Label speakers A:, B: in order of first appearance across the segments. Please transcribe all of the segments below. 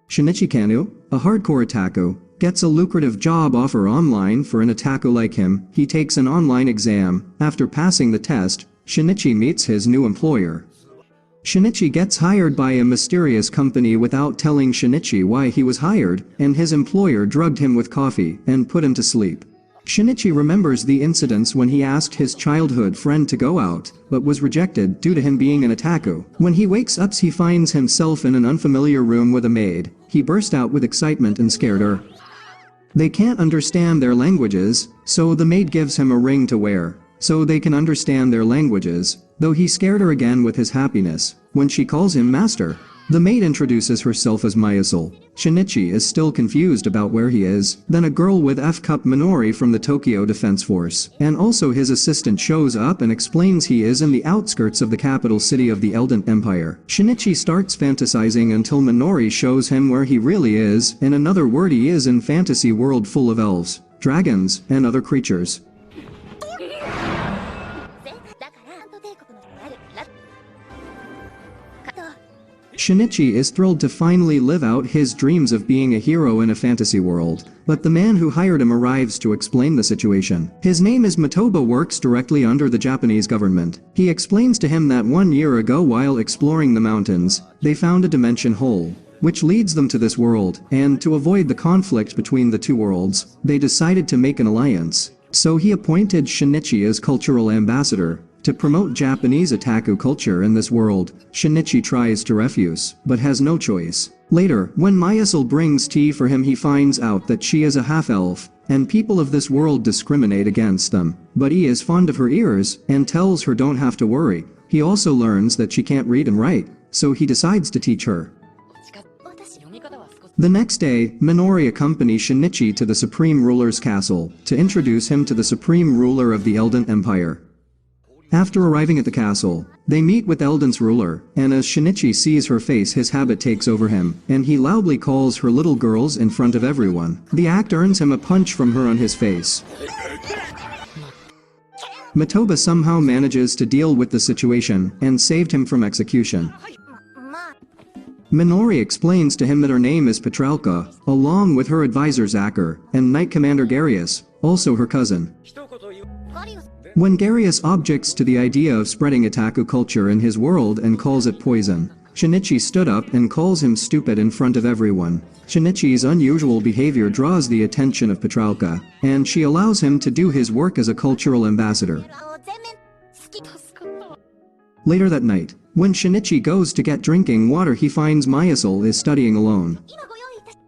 A: Shinichi Kanou, a hardcore otaku, gets a lucrative job offer online for an otaku like him. He takes an online exam. After passing the test, Shinichi meets his new employer. Shinichi gets hired by a mysterious company without telling Shinichi why he was hired, and his employer drugged him with coffee and put him to sleep. Shinichi remembers the incidents when he asked his childhood friend to go out, but was rejected due to him being an otaku. When he wakes up, he finds himself in an unfamiliar room with a maid. He burst out with excitement and scared her. They can't understand their languages, so the maid gives him a ring to wear, so they can understand their languages, though he scared her again with his happiness, when she calls him master. The maid introduces herself as Myucel. Shinichi is still confused about where he is. Then a girl with F-Cup Minori from the Tokyo Defense Force, and also his assistant, shows up and explains he is in the outskirts of the capital city of the Eldant Empire. Shinichi starts fantasizing until Minori shows him where he really is. In another word, he is in fantasy world full of elves, dragons, and other creatures. Shinichi is thrilled to finally live out his dreams of being a hero in a fantasy world, but the man who hired him arrives to explain the situation. His name is Matoba, works directly under the Japanese government. He explains to him that 1 year ago, while exploring the mountains, they found a dimension hole, which leads them to this world, and to avoid the conflict between the two worlds, they decided to make an alliance. So he appointed Shinichi as cultural ambassador, to promote Japanese otaku culture in this world. Shinichi tries to refuse, but has no choice. Later, when Myucel brings tea for him, he finds out that she is a half-elf, and people of this world discriminate against them. But he is fond of her ears, and tells her don't have to worry. He also learns that she can't read and write, so he decides to teach her. The next day, Minori accompanies Shinichi to the Supreme Ruler's castle, to introduce him to the Supreme Ruler of the Eldant Empire. After arriving at the castle, they meet with Eldant's ruler, and as Shinichi sees her face, his habit takes over him, and he loudly calls her little girls in front of everyone. The act earns him a punch from her on his face. Matoba somehow manages to deal with the situation, and saved him from execution. Minori explains to him that her name is Petralka, along with her advisor Zakir, and Knight Commander Garius, also her cousin. When Garius objects to the idea of spreading otaku culture in his world and calls it poison, Shinichi stood up and calls him stupid in front of everyone. Shinichi's unusual behavior draws the attention of Petralka, and she allows him to do his work as a cultural ambassador. Later that night, when Shinichi goes to get drinking water, he finds Myucel is studying alone.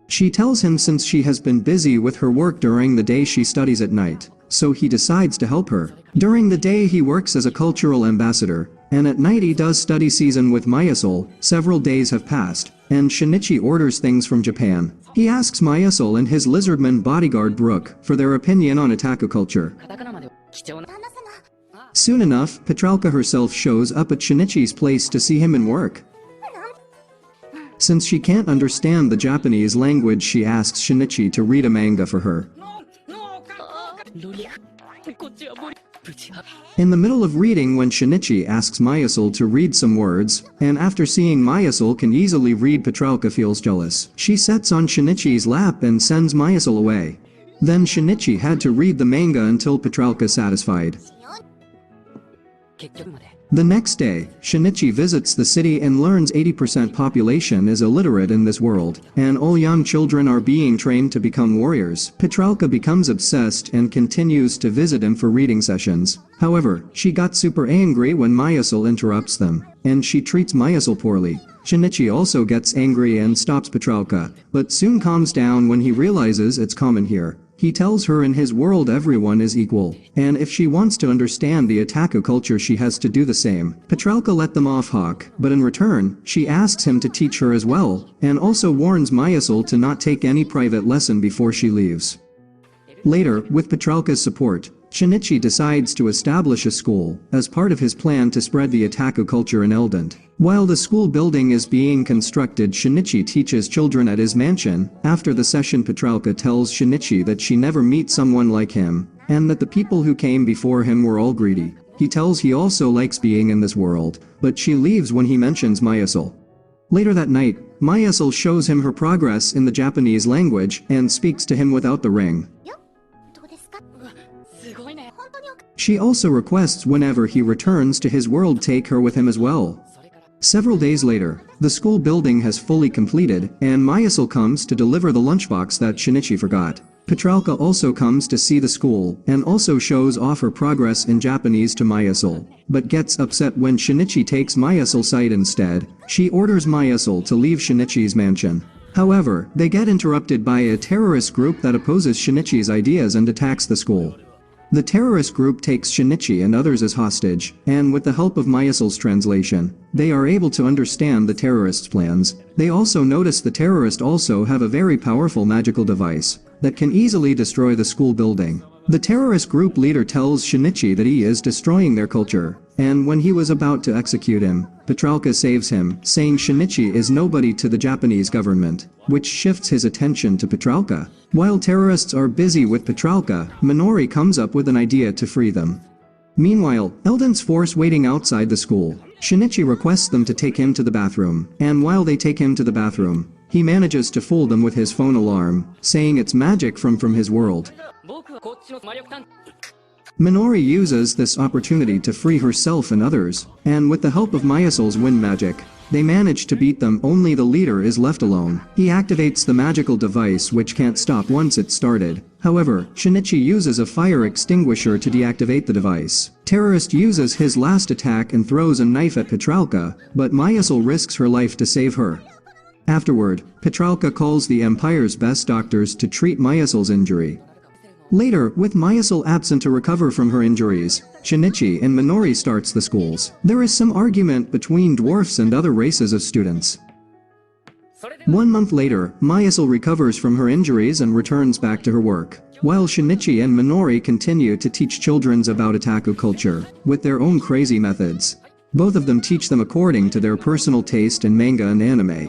A: She tells him since she has been busy with her work during the day, she studies at night, so he decides to help her. During the day he works as a cultural ambassador, and at night he does study season with Myucel. Several days have passed, and Shinichi orders things from Japan. He asks Myucel and his lizardman bodyguard Brook for their opinion on otaku culture. Soon enough, Petralka herself shows up at Shinichi's place to see him in work. Since she can't understand the Japanese language, she asks Shinichi to read a manga for her. In the middle of reading, when Shinichi asks Myucel to read some words, and after seeing Myucel can easily read, Petralka feels jealous. She sits on Shinichi's lap and sends Myucel away. Then Shinichi had to read the manga until Petralka satisfied. The next day, Shinichi visits the city and learns 80% population is illiterate in this world, and all young children are being trained to become warriors. Petralka becomes obsessed and continues to visit him for reading sessions. However, she got super angry when Myucel interrupts them, and she treats Myucel poorly. Shinichi also gets angry and stops Petralka, but soon calms down when he realizes it's common here. He tells her in his world everyone is equal, and if she wants to understand the otaku culture she has to do the same. Petralka let them off hook, but in return, she asks him to teach her as well, and also warns Myucel to not take any private lesson before she leaves. Later, with Petralka's support, Shinichi decides to establish a school, as part of his plan to spread the otaku culture in Eldant. While the school building is being constructed, Shinichi teaches children at his mansion. After the session, Petralka tells Shinichi that she never meet someone like him, and that the people who came before him were all greedy. He tells he also likes being in this world, but she leaves when he mentions Myucel. Later that night, Myucel shows him her progress in the Japanese language and speaks to him without the ring. She also requests whenever he returns to his world take her with him as well. Several days later, the school building has fully completed, and Myucel comes to deliver the lunchbox that Shinichi forgot. Petralka also comes to see the school, and also shows off her progress in Japanese to Myucel, but gets upset when Shinichi takes Myucel's side instead. She orders Myucel to leave Shinichi's mansion. However, they get interrupted by a terrorist group that opposes Shinichi's ideas and attacks the school. The terrorist group takes Shinichi and others as hostage, and with the help of Myucel's translation, they are able to understand the terrorists' plans. They also notice the terrorists also have a very powerful magical device that can easily destroy the school building. The terrorist group leader tells Shinichi that he is destroying their culture, and when he was about to execute him, Petralka saves him, saying Shinichi is nobody to the Japanese government, which shifts his attention to Petralka. While terrorists are busy with Petralka, Minori comes up with an idea to free them. Meanwhile, Eldant's force waiting outside the school. Shinichi requests them to take him to the bathroom, and while they take him to the bathroom, he manages to fool them with his phone alarm, saying it's magic from his world. Minori uses this opportunity to free herself and others, and with the help of Myucel's wind magic, they manage to beat them. Only the leader is left alone. He activates the magical device which can't stop once it's started. However, Shinichi uses a fire extinguisher to deactivate the device. Terrorist uses his last attack and throws a knife at Petralka, but Myucel risks her life to save her. Afterward, Petralka calls the Empire's best doctors to treat Myucel's injury. Later, with Myucel absent to recover from her injuries, Shinichi and Minori starts the schools. There is some argument between dwarfs and other races of students. 1 month later, Myucel recovers from her injuries and returns back to her work, while Shinichi and Minori continue to teach children about otaku culture, with their own crazy methods. Both of them teach them according to their personal taste in manga and anime.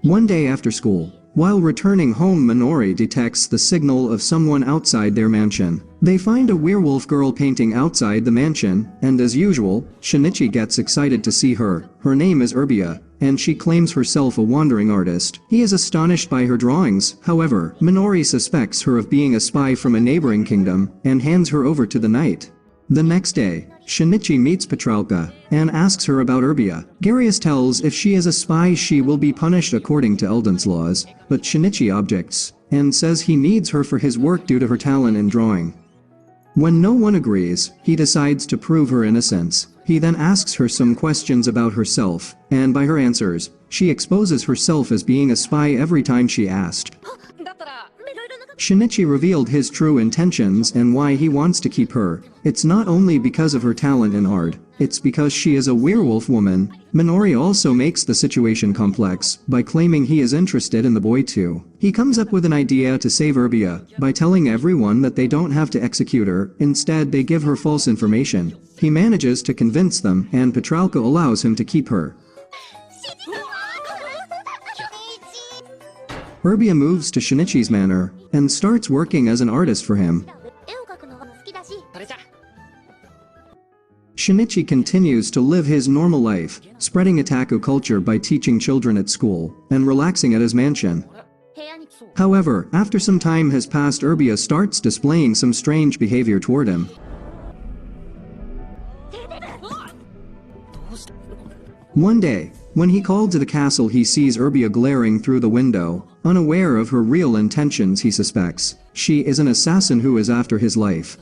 A: One day after school, while returning home, Minori detects the signal of someone outside their mansion. They find a werewolf girl painting outside the mansion, and as usual, Shinichi gets excited to see her. Her name is Urbia, and she claims herself a wandering artist. He is astonished by her drawings. However, Minori suspects her of being a spy from a neighboring kingdom, and hands her over to the knight. The next day, Shinichi meets Petralka, and asks her about Urbia. Garius tells if she is a spy she will be punished according to Eldant's laws, but Shinichi objects, and says he needs her for his work due to her talent in drawing. When no one agrees, he decides to prove her innocence. He then asks her some questions about herself, and by her answers, she exposes herself as being a spy every time she asked. Shinichi revealed his true intentions and why he wants to keep her. It's not only because of her talent in art, it's because she is a werewolf woman. Minori also makes the situation complex by claiming he is interested in the boy too. He comes up with an idea to save Urbia by telling everyone that they don't have to execute her, instead they give her false information. He manages to convince them, and Petralka allows him to keep her. Urbia moves to Shinichi's manor, and starts working as an artist for him. Shinichi continues to live his normal life, spreading otaku culture by teaching children at school, and relaxing at his mansion. However, after some time has passed, Urbia starts displaying some strange behavior toward him. One day, when he called to the castle, he sees Urbia glaring through the window. Unaware of her real intentions, he suspects she is an assassin who is after his life.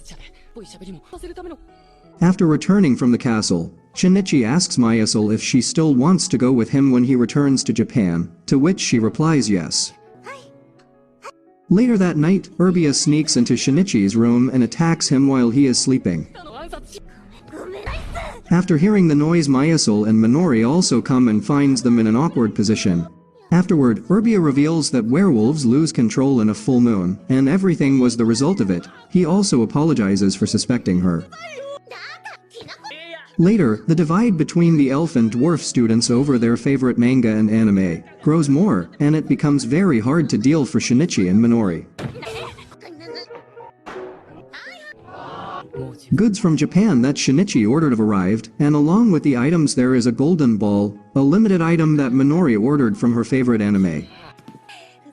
A: After returning from the castle, Shinichi asks Myucel if she still wants to go with him when he returns to Japan, to which she replies yes. Later that night, Urbia sneaks into Shinichi's room and attacks him while he is sleeping. After hearing the noise, Myucel and Minori also come and finds them in an awkward position. Afterward, Urbia reveals that werewolves lose control in a full moon, and everything was the result of it. He also apologizes for suspecting her. Later, the divide between the elf and dwarf students over their favorite manga and anime grows more, and it becomes very hard to deal for Shinichi and Minori. Goods from Japan that Shinichi ordered have arrived, and along with the items there is a golden ball, a limited item that Minori ordered from her favorite anime.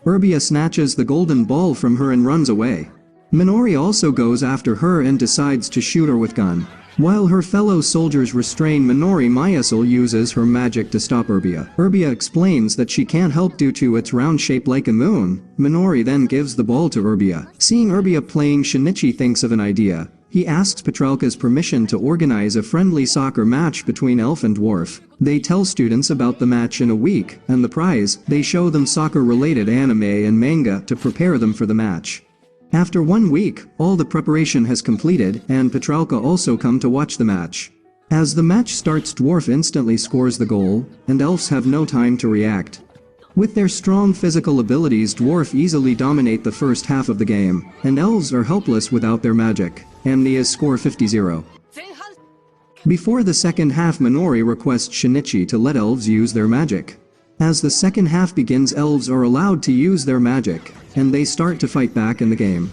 A: Urbia snatches the golden ball from her and runs away. Minori also goes after her and decides to shoot her with gun. While her fellow soldiers restrain Minori, Myucel uses her magic to stop Urbia. Urbia explains that she can't help due to its round shape like a moon. Minori then gives the ball to Urbia. Seeing Urbia playing, Shinichi thinks of an idea. He asks Petralka's permission to organize a friendly soccer match between elf and dwarf. They tell students about the match in a week, and the prize, they show them soccer-related anime and manga to prepare them for the match. After 1 week, all the preparation has completed, and Petralka also come to watch the match. As the match starts, dwarf instantly scores the goal, and elves have no time to react. With their strong physical abilities, dwarf easily dominate the first half of the game, and elves are helpless without their magic. Amnia's score 50-0. Before the second half, Minori requests Shinichi to let elves use their magic. As the second half begins, elves are allowed to use their magic, and they start to fight back in the game.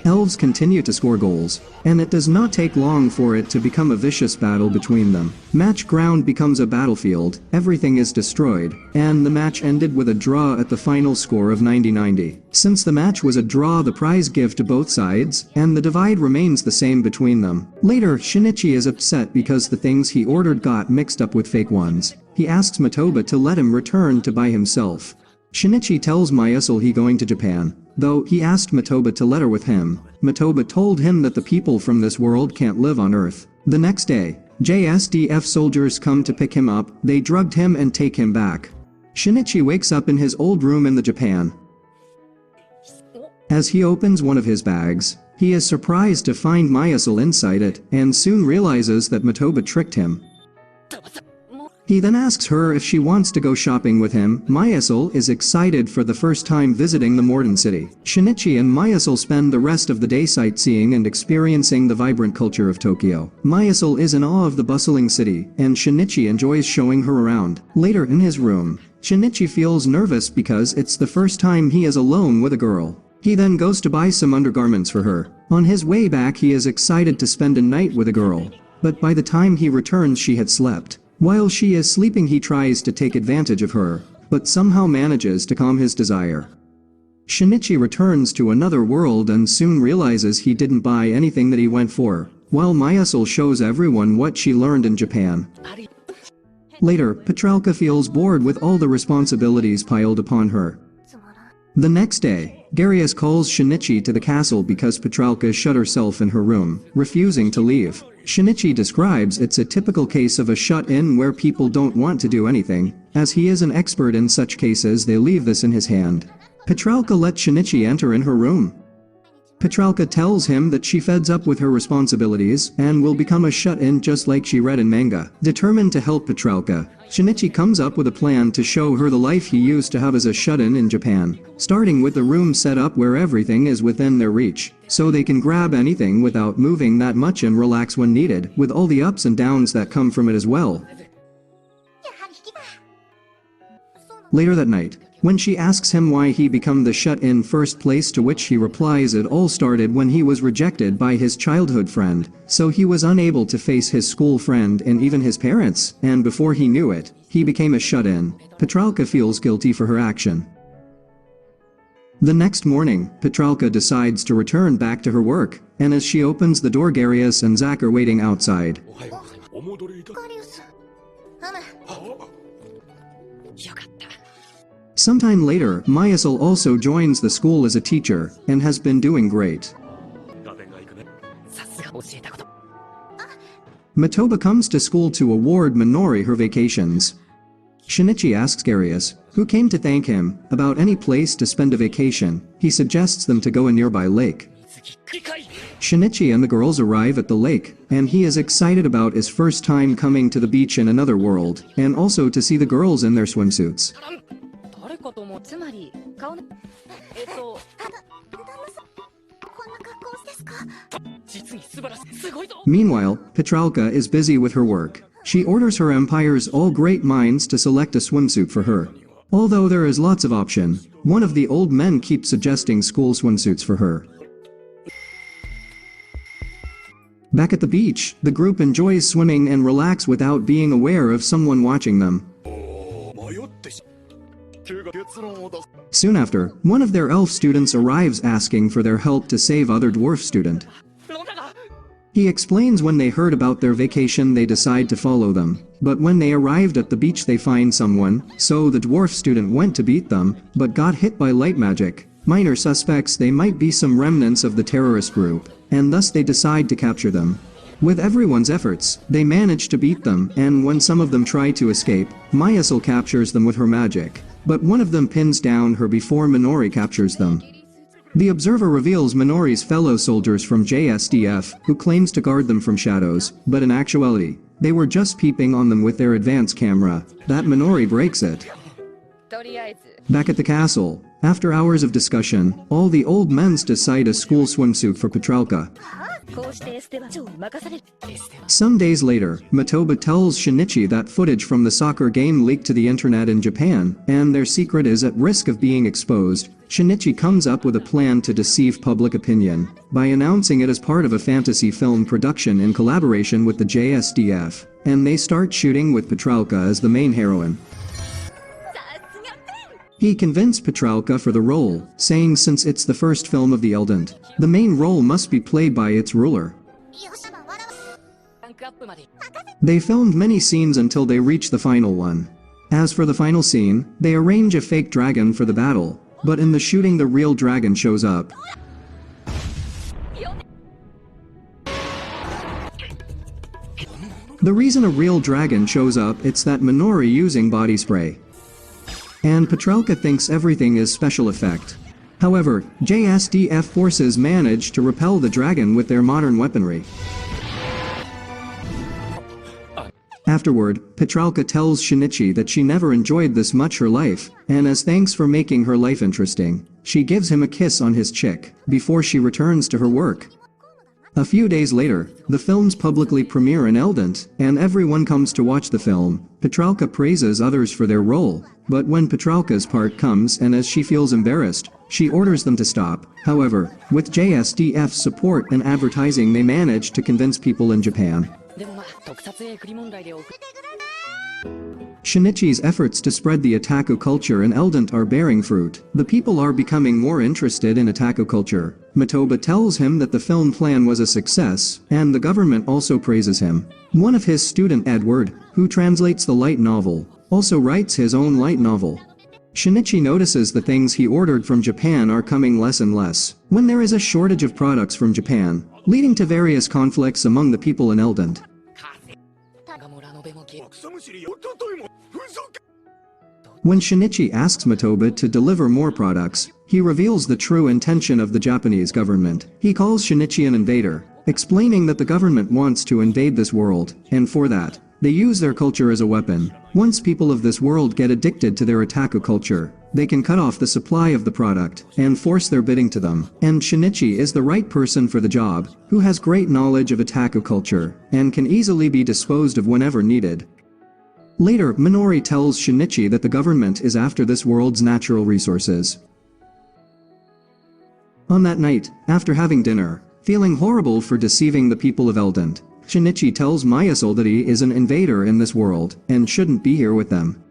A: Elves continue to score goals, and it does not take long for it to become a vicious battle between them. Match ground becomes a battlefield, everything is destroyed, and the match ended with a draw at the final score of 90-90. Since the match was a draw, the prize give to both sides, and the divide remains the same between them. Later, Shinichi is upset because the things he ordered got mixed up with fake ones. He asks Matoba to let him return to buy himself. Shinichi tells Myucel he going to Japan, though he asked Matoba to let her with him. Matoba told him that the people from this world can't live on Earth. The next day, JSDF soldiers come to pick him up. They drugged him and take him back. Shinichi wakes up in his old room in the Japan. As he opens one of his bags, he is surprised to find Myucel inside it, and soon realizes that Matoba tricked him. He then asks her if she wants to go shopping with him. Myucel is excited for the first time visiting the modern city. Shinichi and Myucel spend the rest of the day sightseeing and experiencing the vibrant culture of Tokyo. Myucel is in awe of the bustling city, and Shinichi enjoys showing her around. Later in his room, Shinichi feels nervous because it's the first time he is alone with a girl. He then goes to buy some undergarments for her. On his way back, he is excited to spend a night with a girl. But by the time he returns, she had slept. While she is sleeping, he tries to take advantage of her, but somehow manages to calm his desire. Shinichi returns to another world and soon realizes he didn't buy anything that he went for, while Myucel shows everyone what she learned in Japan. Later, Petralka feels bored with all the responsibilities piled upon her. The next day, Darius calls Shinichi to the castle because Petralka shut herself in her room, refusing to leave. Shinichi describes it's a typical case of a shut-in where people don't want to do anything. As he is an expert in such cases, they leave this in his hand. Petralka lets Shinichi enter in her room. Petralka tells him that she feds up with her responsibilities and will become a shut-in just like she read in manga. Determined to help Petralka, Shinichi comes up with a plan to show her the life he used to have as a shut-in in Japan, starting with the room set up where everything is within their reach, so they can grab anything without moving that much and relax when needed, with all the ups and downs that come from it as well. Later that night, when she asks him why he became the shut-in first place, to which he replies it all started when he was rejected by his childhood friend, so he was unable to face his school friend and even his parents, and before he knew it, he became a shut-in. Petralka feels guilty for her action. The next morning, Petralka decides to return back to her work, and as she opens the door, Darius and Zack are waiting outside. Sometime later, Myucel also joins the school as a teacher, and has been doing great. Matoba comes to school to award Minori her vacations. Shinichi asks Darius, who came to thank him, about any place to spend a vacation. He suggests them to go a nearby lake. Shinichi and the girls arrive at the lake, and he is excited about his first time coming to the beach in another world, and also to see the girls in their swimsuits. Meanwhile, Petralka is busy with her work. She orders her empire's all great minds to select a swimsuit for her. Although there is lots of option, one of the old men keeps suggesting school swimsuits for her. Back at the beach, the group enjoys swimming and relax without being aware of someone watching them. Soon after, one of their elf students arrives asking for their help to save other dwarf student. He explains when they heard about their vacation they decide to follow them, but when they arrived at the beach they find someone, so the dwarf student went to beat them, but got hit by light magic. Minor suspects they might be some remnants of the terrorist group, and thus they decide to capture them. With everyone's efforts, they manage to beat them, and when some of them try to escape, Myucel captures them with her magic, but one of them pins down her before Minori captures them. The observer reveals Minori's fellow soldiers from JSDF, who claims to guard them from shadows, but in actuality, they were just peeping on them with their advanced camera. That Minori breaks it. Back at the castle, after hours of discussion, all the old men decide a school swimsuit for Petralka. Some days later, Matoba tells Shinichi that footage from the soccer game leaked to the internet in Japan, and their secret is at risk of being exposed. Shinichi comes up with a plan to deceive public opinion by announcing it as part of a fantasy film production in collaboration with the JSDF, and they start shooting with Petralka as the main heroine. He convinced Petralka for the role, saying since it's the first film of the Eldant, the main role must be played by its ruler. They filmed many scenes until they reach the final one. As for the final scene, they arrange a fake dragon for the battle, but in the shooting the real dragon shows up. The reason a real dragon shows up it's that Minori using body spray. And Petralka thinks everything is special effect. However, JSDF forces manage to repel the dragon with their modern weaponry. Afterward, Petralka tells Shinichi that she never enjoyed this much her life, and as thanks for making her life interesting, she gives him a kiss on his cheek before she returns to her work. A few days later, the films publicly premiere in Eldant, and everyone comes to watch the film. Petralka praises others for their role, but when Petralka's part comes and as she feels embarrassed, she orders them to stop. However, with JSDF's support and advertising they manage to convince people in Japan. Shinichi's efforts to spread the otaku culture in Eldant are bearing fruit. The people are becoming more interested in otaku culture. Matoba tells him that the film plan was a success, and the government also praises him. One of his student Edward, who translates the light novel, also writes his own light novel. Shinichi notices the things he ordered from Japan are coming less and less, when there is a shortage of products from Japan, leading to various conflicts among the people in Eldant. When Shinichi asks Matoba to deliver more products, he reveals the true intention of the Japanese government. He calls Shinichi an invader, explaining that the government wants to invade this world, and for that, they use their culture as a weapon. Once people of this world get addicted to their otaku culture, they can cut off the supply of the product and force their bidding to them. And Shinichi is the right person for the job, who has great knowledge of otaku culture, and can easily be disposed of whenever needed. Later, Minori tells Shinichi that the government is after this world's natural resources. On that night, after having dinner, feeling horrible for deceiving the people of Eldant, Shinichi tells Myucel that he is an invader in this world, and shouldn't be here with them.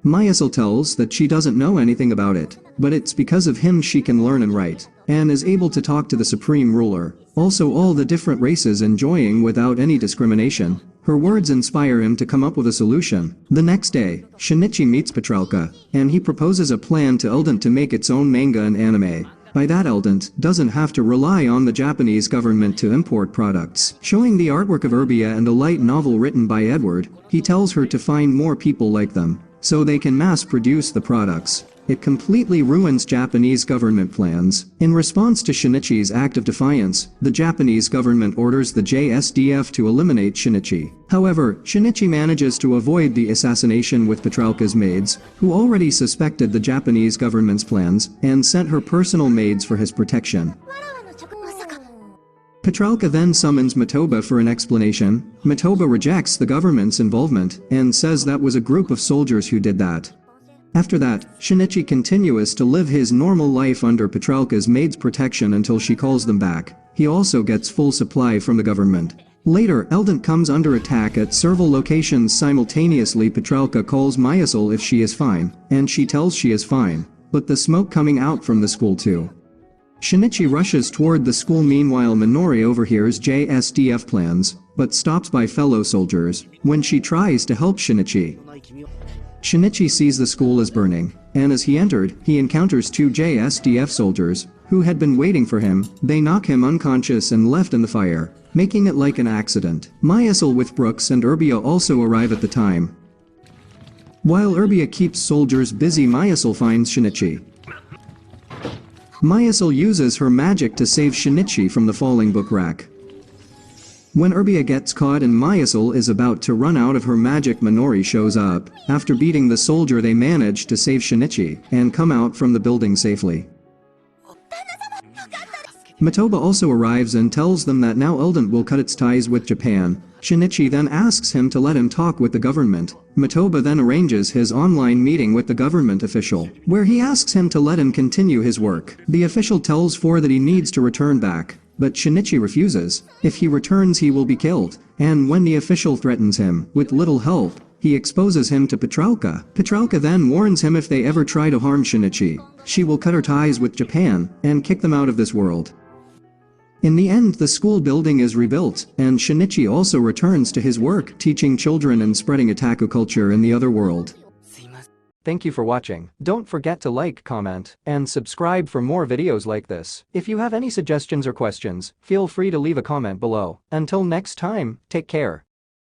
A: Myucel tells that she doesn't know anything about it, but it's because of him she can learn and write, and is able to talk to the supreme ruler, also all the different races enjoying without any discrimination. Her words inspire him to come up with a solution. The next day, Shinichi meets Petralka, and he proposes a plan to Eldant to make its own manga and anime. By that Eldant doesn't have to rely on the Japanese government to import products. Showing the artwork of Urbia and a light novel written by Edward, he tells her to find more people like them, so they can mass produce the products. It completely ruins Japanese government plans. In response to Shinichi's act of defiance, the Japanese government orders the JSDF to eliminate Shinichi. However, Shinichi manages to avoid the assassination with Petralka's maids, who already suspected the Japanese government's plans, and sent her personal maids for his protection. Petralka then summons Matoba for an explanation. Matoba rejects the government's involvement, and says that was a group of soldiers who did that. After that, Shinichi continues to live his normal life under Petralka's maid's protection until she calls them back. He also gets full supply from the government. Later, Eldant comes under attack at several locations simultaneously. Petralka calls Myucel if she is fine, and she tells she is fine, but the smoke coming out from the school too. Shinichi rushes toward the school. Meanwhile, Minori overhears JSDF plans, but stops by fellow soldiers when she tries to help Shinichi. Shinichi sees the school is burning, and as he entered, he encounters two JSDF soldiers, who had been waiting for him. They knock him unconscious and left in the fire, making it like an accident. Myucel with Brooks and Urbia also arrive at the time. While Urbia keeps soldiers busy, Myucel finds Shinichi. Myucel uses her magic to save Shinichi from the falling book rack. When Urbia gets caught and Myucel is about to run out of her magic, Minori shows up. After beating the soldier, they manage to save Shinichi and come out from the building safely. Matoba also arrives and tells them that now Eldant will cut its ties with Japan. Shinichi then asks him to let him talk with the government. Matoba then arranges his online meeting with the government official, where he asks him to let him continue his work. The official tells Four that he needs to return back, but Shinichi refuses. If he returns, he will be killed. And when the official threatens him with little help, he exposes him to Petralka. Petralka then warns him if they ever try to harm Shinichi, she will cut her ties with Japan and kick them out of this world. In the end, the school building is rebuilt, and Shinichi also returns to his work teaching children and spreading otaku culture in the other world. Thank you for watching. Don't forget to like, comment, and subscribe for more videos like this. If you have any suggestions or questions, feel free to leave a comment below. Until next time, take care.